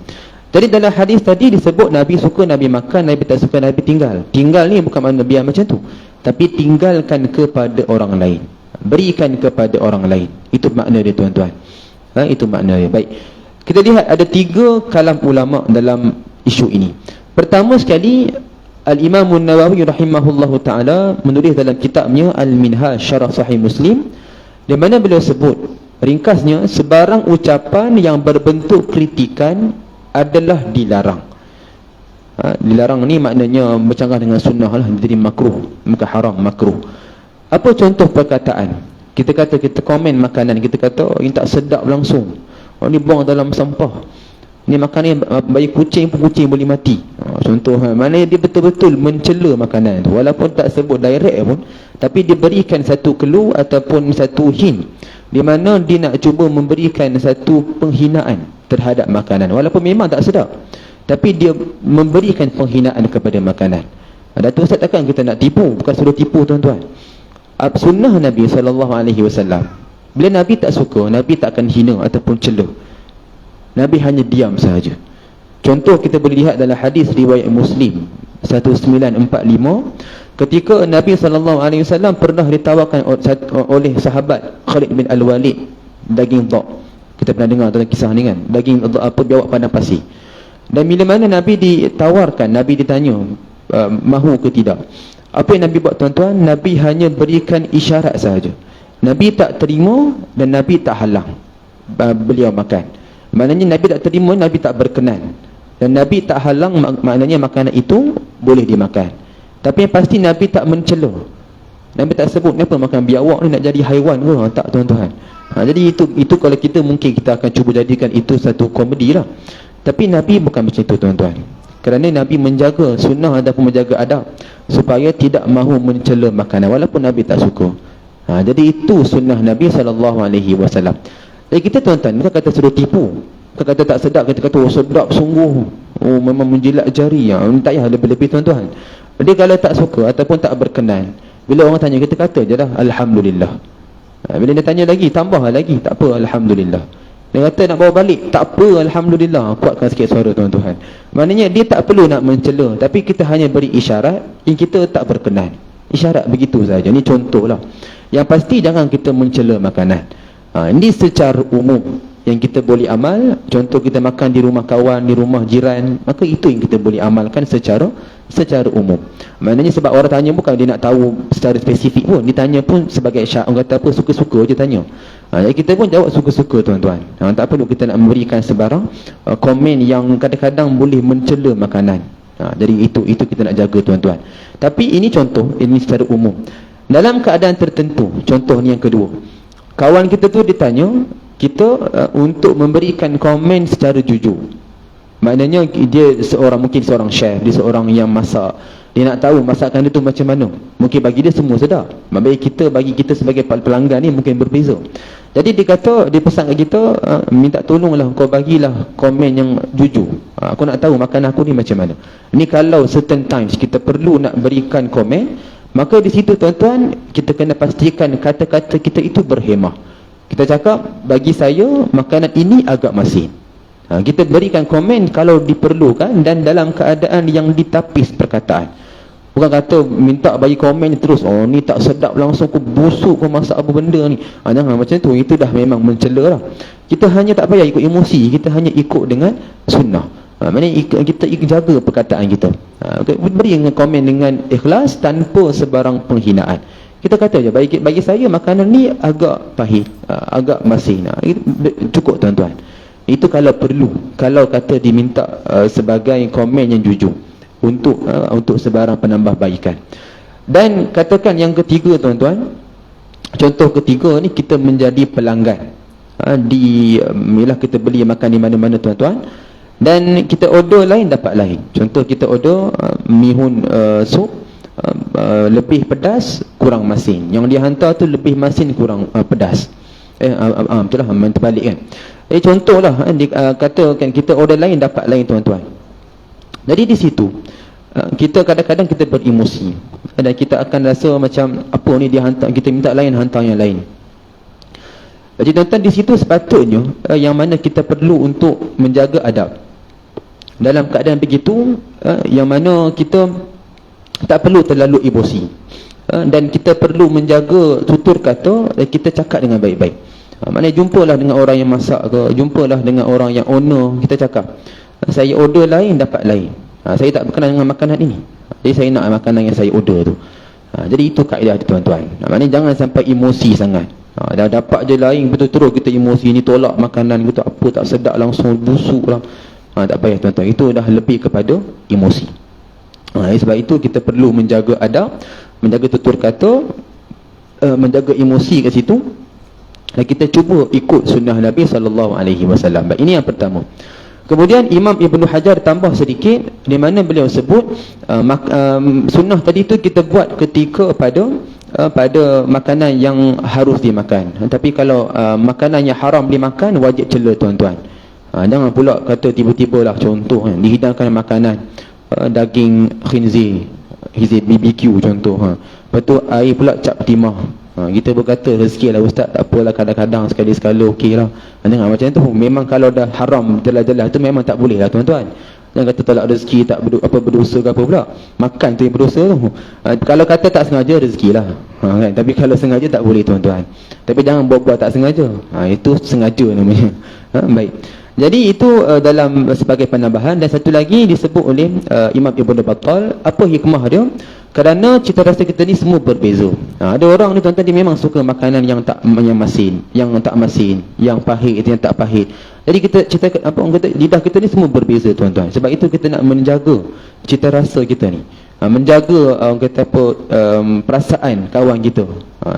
Jadi dalam hadis tadi disebut Nabi suka, Nabi makan, Nabi tak suka, Nabi tinggal. Tinggal ni bukan makna biar macam tu, tapi tinggalkan kepada orang lain, berikan kepada orang lain. Itu makna dia tuan-tuan. Itu makna dia. Baik, kita lihat ada 3 kalam ulama dalam isu ini. Pertama sekali, Al-Imam An-Nawawi rahimahullahu ta'ala menulis dalam kitabnya Al-Minhaj Syarah Sahih Muslim, di mana beliau sebut ringkasnya, sebarang ucapan yang berbentuk kritikan adalah dilarang. Dilarang ni maknanya bercanggah dengan sunnah lah, jadi makruh, bukan haram, makruh. Apa contoh perkataan? Kita kata, kita komen makanan, kita kata ini tak sedap langsung, ni buang dalam sampah, ni makan ni bayi kucing pun kucing boleh mati. Contoh, maknanya dia betul-betul mencela makanan tu, walaupun tak sebut direct pun, tapi dia berikan satu clue ataupun satu hint, di mana dia nak cuba memberikan satu penghinaan terhadap makanan, walaupun memang tak sedap, tapi dia memberikan penghinaan kepada makanan. Datuk Ustaz, takkan kita nak tipu? Bukan suruh tipu tuan-tuan. Sunnah Nabi SAW, bila Nabi tak suka, Nabi tak akan hina ataupun cela. Nabi hanya diam sahaja. Contoh kita boleh lihat dalam hadis riwayat Muslim 1945, ketika Nabi SAW pernah ditawarkan oleh sahabat Khalid bin Al-Walid daging dhab. Kita pernah dengar tentang kisah ni kan, daging apa biawak padang pasir. Dan bila mana Nabi ditawarkan, Nabi ditanya mahu ke tidak, apa yang Nabi buat tuan-tuan? Nabi hanya berikan isyarat sahaja. Nabi tak terima dan Nabi tak halang beliau makan. Maknanya Nabi tak terima, Nabi tak berkenan, dan Nabi tak halang, maknanya makanan itu boleh dimakan. Tapi yang pasti Nabi tak mencela. Nabi tak sebut kenapa makan biawak ni nak jadi haiwan ke, tak tuan-tuan. Jadi itu kalau kita, mungkin kita akan cuba jadikan itu satu komedi lah. Tapi Nabi bukan macam itu tuan-tuan. Kerana Nabi menjaga sunnah ataupun menjaga adab, supaya tidak mahu mencela makanan walaupun Nabi tak suka. Jadi itu sunnah Nabi SAW. Jadi kita tuan-tuan, bukan kata suruh tipu, bukan kata tak sedap, kita kata oh sedap sungguh, oh memang menjilat jari. Tak payah lebih-lebih tuan-tuan. Jadi kalau tak suka ataupun tak berkenan, bila orang tanya, kita kata je lah Alhamdulillah. Bila dia tanya lagi, tambah lagi, tak apa, Alhamdulillah. Dia kata nak bawa balik, tak apa, Alhamdulillah. Kuatkan sikit suara tuan-tuan. Maknanya dia tak perlu nak mencela, tapi kita hanya beri isyarat yang kita tak berkenan. Isyarat begitu saja. Ini contoh lah. Yang pasti jangan kita mencela makanan. Ini secara umum yang kita boleh amal. Contoh kita makan di rumah kawan, di rumah jiran, maka itu yang kita boleh amalkan secara umum. Maknanya sebab orang tanya bukan dia nak tahu secara spesifik pun, dia tanya pun sebagai syak, orang kata apa, suka-suka je tanya. Jadi kita pun jawab suka-suka tuan-tuan. Tak perlu kita nak memberikan sebarang komen yang kadang-kadang boleh mencela makanan. Jadi itu kita nak jaga tuan-tuan. Tapi ini contoh, ini secara umum. Dalam keadaan tertentu, contoh ni yang kedua, kawan kita tu ditanya kita untuk memberikan komen secara jujur. Maknanya dia mungkin seorang chef, dia seorang yang masak, dia nak tahu masakan dia tu macam mana. Mungkin bagi dia semua sedap, bagi kita sebagai pelanggan ni mungkin berbeza. Jadi dia pesan kat kita, minta tolonglah kau bagilah komen yang jujur. Aku nak tahu makan aku ni macam mana. Ni kalau certain times kita perlu nak berikan komen, maka di situ tuan-tuan kita kena pastikan kata-kata kita itu berhemah. Kita cakap, bagi saya makanan ini agak masin. Kita berikan komen kalau diperlukan dan dalam keadaan yang ditapis perkataan. Bukan kata minta bagi komen terus, oh ni tak sedap langsung, kau busuk, kau masak apa benda ni. Jangan macam tu, itu dah memang mencela lah. Kita hanya tak payah ikut emosi, kita hanya ikut dengan sunnah. Maknanya kita jaga perkataan kita. Beri komen dengan ikhlas tanpa sebarang penghinaan. Kita kata je, bagi saya makanan ni agak pahit, agak masin. Cukup tuan-tuan. Itu kalau perlu, kalau kata diminta sebagai komen yang jujur untuk sebarang penambahbaikan. Dan katakan yang ketiga tuan-tuan, contoh ketiga ni, kita menjadi pelanggan ialah kita beli makan di mana-mana tuan-tuan, dan kita order lain dapat lain. Contoh kita order mihun sup, lebih pedas kurang masin, yang dia hantar tu lebih masin kurang pedas. Betul lah, terbalik kan. Contohlah katakan kita order lain dapat lain tuan-tuan. Jadi di situ kita kadang-kadang kita beremosi, dan kita akan rasa macam apa ni dia hantar, kita minta lain hantar yang lain. Jadi tuan-tuan, di situ sepatutnya yang mana kita perlu untuk menjaga adab. Dalam keadaan begitu, yang mana kita tak perlu terlalu emosi, dan kita perlu menjaga tutur kata, dan kita cakap dengan baik-baik. Maknanya jumpalah dengan orang yang masak ke, jumpalah dengan orang yang owner, kita cakap, saya order lain dapat lain, saya tak berkenan dengan makanan ini, jadi saya nak makanan yang saya order tu. Jadi itu kaedah tuan-tuan. Maknanya jangan sampai emosi sangat. Dah dapat je lain, betul-betul kita emosi, ni tolak makanan kita, apa tak sedap, langsung busuk lah. Tak payah tuan-tuan, itu dah lebih kepada emosi. Sebab itu kita perlu menjaga adab, menjaga tutur kata, menjaga emosi kat situ, dan kita cuba ikut sunnah Nabi SAW. Ini yang pertama. Kemudian Imam Ibn Hajar tambah sedikit, di mana beliau sebut sunnah tadi tu kita buat ketika pada makanan yang harus dimakan. Tapi kalau makanan yang haram dimakan, wajib cela tuan-tuan. Jangan pula kata tiba-tiba lah, contoh dihidangkan makanan daging khinzir BBQ contoh, lepas tu air pula cap timah. Kita berkata rezeki lah ustaz, tak apalah, kadang-kadang sekali-sekala okey lah. Jangan macam tu. Memang kalau dah haram jelas-jelas tu memang tak boleh lah tuan-tuan. Jangan kata tolak rezeki, tak berdosa ke apa pula. Makan tu yang berdosa tu. Kalau kata tak sengaja, rezeki lah, kan? Tapi kalau sengaja tak boleh tuan-tuan. Tapi jangan buat-buat tak sengaja. Itu sengaja namanya. Baik. Jadi itu dalam sebagai penambahan. Dan satu lagi disebut oleh Imam Ibn Battal, apa hikmah dia? Kerana cita rasa kita ni semua berbeza. Ada orang ni tuan-tuan, dia memang suka makanan yang masin, yang tak masin, yang pahit, yang tak pahit. Jadi orang kata lidah kita ni semua berbeza tuan-tuan. Sebab itu kita nak menjaga cita rasa kita ni, menjaga orang kata perasaan kawan kita.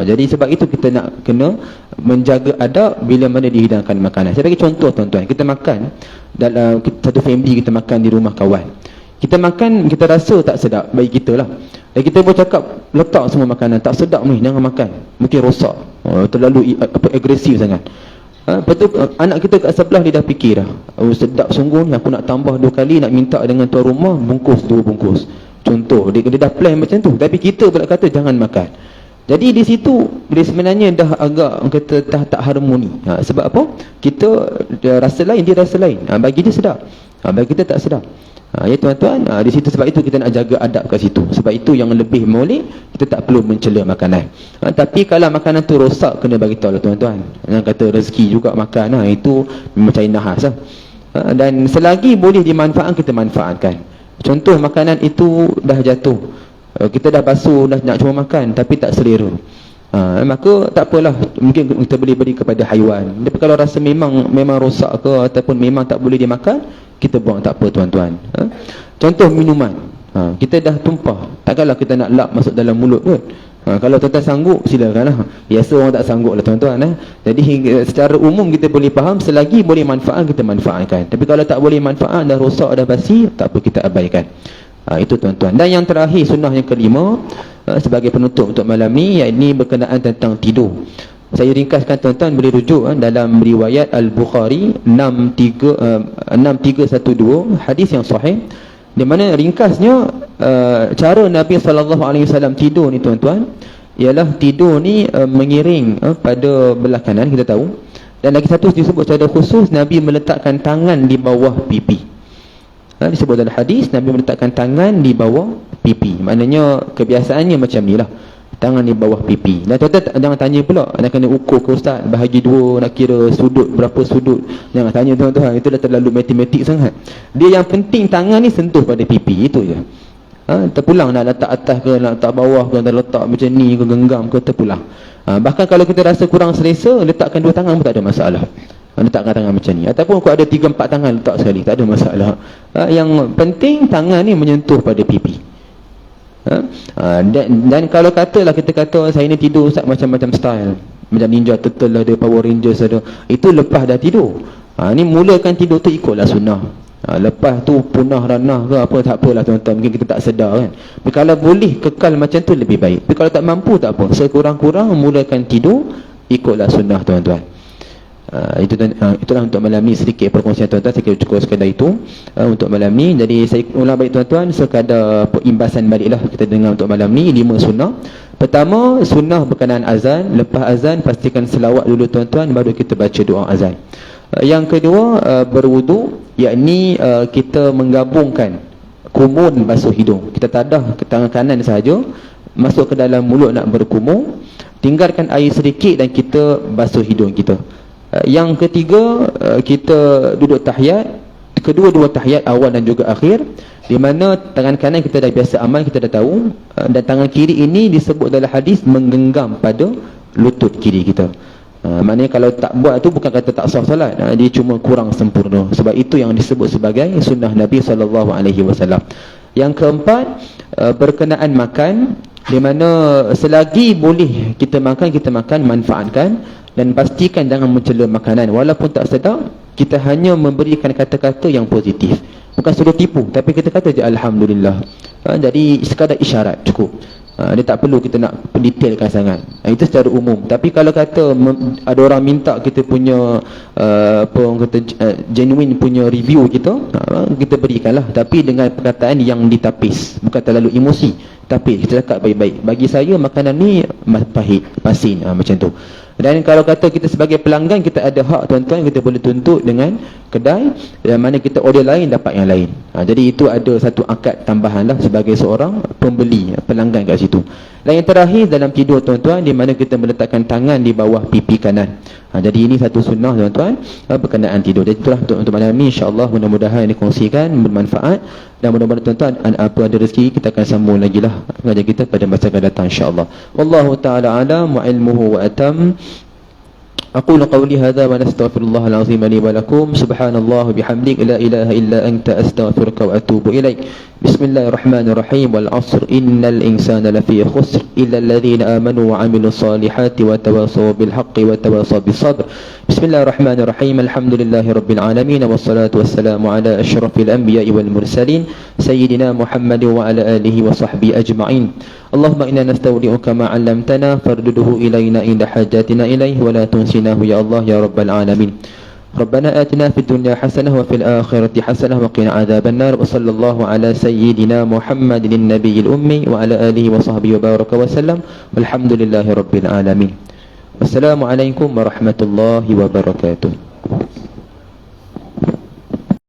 Jadi sebab itu kita nak kena menjaga adab bila mana dihidangkan makanan. Saya bagi contoh tuan-tuan, kita makan dalam satu family, kita makan di rumah kawan. Kita makan, kita rasa tak sedap bagi kita lah, dan kita boleh cakap letak semua makanan tak sedap ni, jangan makan, mungkin rosak, terlalu agresif sangat. Lepas tu anak kita kat sebelah dia dah fikir dah, sedap sungguh ni, aku nak tambah 2 kali, nak minta dengan tuan rumah bungkus 2 bungkus. Contoh, dia dah plan macam tu, tapi kita pula kata jangan makan. Jadi di situ dia sebenarnya dah agak kata tak harmoni. Sebab apa? Kita dia rasa lain, dia rasa lain. Bagi dia sedap, bagi kita tak sedap. Ya tuan-tuan, di situ sebab itu kita nak jaga adab kat situ. Sebab itu yang lebih molek, kita tak perlu mencela makanan. Tapi kalau makanan tu rosak, kena bagi tahu lah tuan-tuan. Jangan kata rezeki juga makan, itu macam nahas lah. Dan selagi boleh dimanfaatkan, kita manfaatkan. Contoh makanan itu dah jatuh, kita dah basuh, dah nak cuma makan tapi tak selera, maka tak apalah, mungkin kita boleh beri kepada haiwan. Tapi kalau rasa memang rosak ke, ataupun memang tak boleh dimakan, kita buang, tak apa tuan-tuan. Contoh minuman, kita dah tumpah, takkanlah kita nak lap masuk dalam mulut pun. Kalau tuan-tuan sanggup, silakanlah. Biasa orang tak sanggup lah tuan-tuan. Jadi secara umum kita boleh faham, selagi boleh manfaat, kita manfaatkan. Tapi kalau tak boleh manfaat, dah rosak, dah basi, tak apa, kita abaikan. Itu tuan-tuan. Dan yang terakhir, sunnah yang kelima, sebagai penutup untuk malam ni, iaitu berkenaan tentang tidur. Saya ringkaskan tuan-tuan, boleh rujuk dalam riwayat Al-Bukhari 6312, hadis yang sahih, di mana ringkasnya cara Nabi SAW tidur ni tuan-tuan, ialah tidur ni mengiring pada belah kanan, kita tahu. Dan lagi satu disebut secara khusus, Nabi meletakkan tangan di bawah pipi. Disebut dalam hadis, Nabi meletakkan tangan di bawah pipi. Maknanya kebiasaannya macam ni lah, tangan di bawah pipi. Dan tuan-tuan jangan tanya pula, nak kena ukur ke ustaz, bahagi 2, nak kira sudut, berapa sudut. Jangan tanya tuan-tuan, itu dah terlalu matematik sangat. Dia yang penting tangan ni sentuh pada pipi, itu je. Terpulang nak letak atas ke, nak letak bawah ke, nak letak macam ni ke, genggam ke, terpulang. Bahkan kalau kita rasa kurang selesa, letakkan 2 tangan pun tak ada masalah. Letakkan tangan macam ni. Ataupun kalau ada 3-4 tangan letak sekali, tak ada masalah. Yang penting tangan ni menyentuh pada pipi. Dan kalau katalah kita kata saya ni tidur Ustaz macam-macam style, macam Ninja Turtle ada, Power Rangers ada, itu lepas dah tidur. Ni mulakan tidur tu ikutlah sunnah. Lepas tu punah ranah ke apa, tak apalah tuan-tuan, mungkin kita tak sedar kan. Tapi kalau boleh kekal macam tu lebih baik. Tapi kalau tak mampu tak apa, sekurang-kurang mulakan tidur ikutlah sunnah tuan-tuan. Itulah untuk malam ni sedikit perkongsian tuan-tuan. Saya kira cukup sekadar itu untuk malam ni. Jadi saya ulang balik tuan-tuan, sekadar imbasan baliklah kita dengar untuk malam ni 5 sunnah. Pertama, sunnah berkenaan azan. Lepas azan pastikan selawat dulu tuan-tuan, baru kita baca doa azan. Yang kedua, berwudu, yakni kita menggabungkan kumun basuh hidung. Kita tadah ke tangan kanan sahaja, masuk ke dalam mulut nak berkumur, tinggalkan air sedikit dan kita basuh hidung kita. Yang ketiga, kita duduk tahiyat. Kedua-dua tahiyat, awal dan juga akhir, di mana tangan kanan kita dah biasa amal, kita dah tahu, dan tangan kiri ini disebut dalam hadis menggenggam pada lutut kiri kita. Maknanya kalau tak buat tu bukan kata tak sah salat, dia cuma kurang sempurna. Sebab itu yang disebut sebagai sunnah Nabi SAW. Yang keempat, berkenaan makan, di mana selagi boleh kita makan, manfaatkan, dan pastikan jangan mencela makanan. Walaupun tak sedap, kita hanya memberikan kata-kata yang positif, bukan suruh tipu, tapi kita kata je Alhamdulillah. Jadi sekadar isyarat cukup. Dia tak perlu kita nak detailkan sangat. Itu secara umum. Tapi kalau kata ada orang minta kita punya apa orang kata genuine punya review kita, kita berikanlah, tapi dengan perkataan yang ditapis, bukan terlalu emosi, tapi kita cakap baik-baik. Bagi saya makanan ni pahit, masin, macam tu. Dan kalau kata kita sebagai pelanggan, kita ada hak tuan-tuan, kita boleh tuntut dengan kedai yang mana kita order lain dapat yang lain. Jadi itu ada satu akad tambahan lah sebagai seorang pembeli, pelanggan kat situ. Dan yang terakhir dalam tidur tuan-tuan, di mana kita meletakkan tangan di bawah pipi kanan. Jadi ini satu sunnah tuan-tuan berkenaan tidur. Jadi itulah untuk malam ni, insya-Allah mudah-mudahan dikongsikan bermanfaat, dan mudah-mudahan tuan-tuan apa ada rezeki kita akan sambung lagi lah pengajian kita pada masa akan datang, insya-Allah. Wallahu taala alam wa ilmuhu wa atam. أقول قولي هذا ونستغفر الله العظيم لي ولكم. سبحان الله بحمدك لا إله إلا أنت أستغفرك وأتوب إليك. بسم الله الرحمن الرحيم. والعصر إن الإنسان لفي خسر إلا الذين آمنوا وعملوا الصالحات وتواصوا بالحق وتواصوا بالصبر. بسم الله الرحمن الرحيم. الحمد لله رب العالمين والصلاة والسلام على أشرف الأنبياء والمرسلين سيدنا محمد وعلى آله وصحبه أجمعين. اللهم إنا نستودعك ما علمتنا فاردده إلينا عند حاجاتنا إليه ولا تنسناه يا الله يا رب العالمين. ربنا آتنا في الدنيا حسنة وفي الآخرة حسنة وقنا عذاب النار. وصلى الله على سيدنا محمد النبي الأمي وعلى آله وصحبه وبارك وسلم والحمد لله رب العالمين. والسلام عليكم ورحمة الله وبركاته.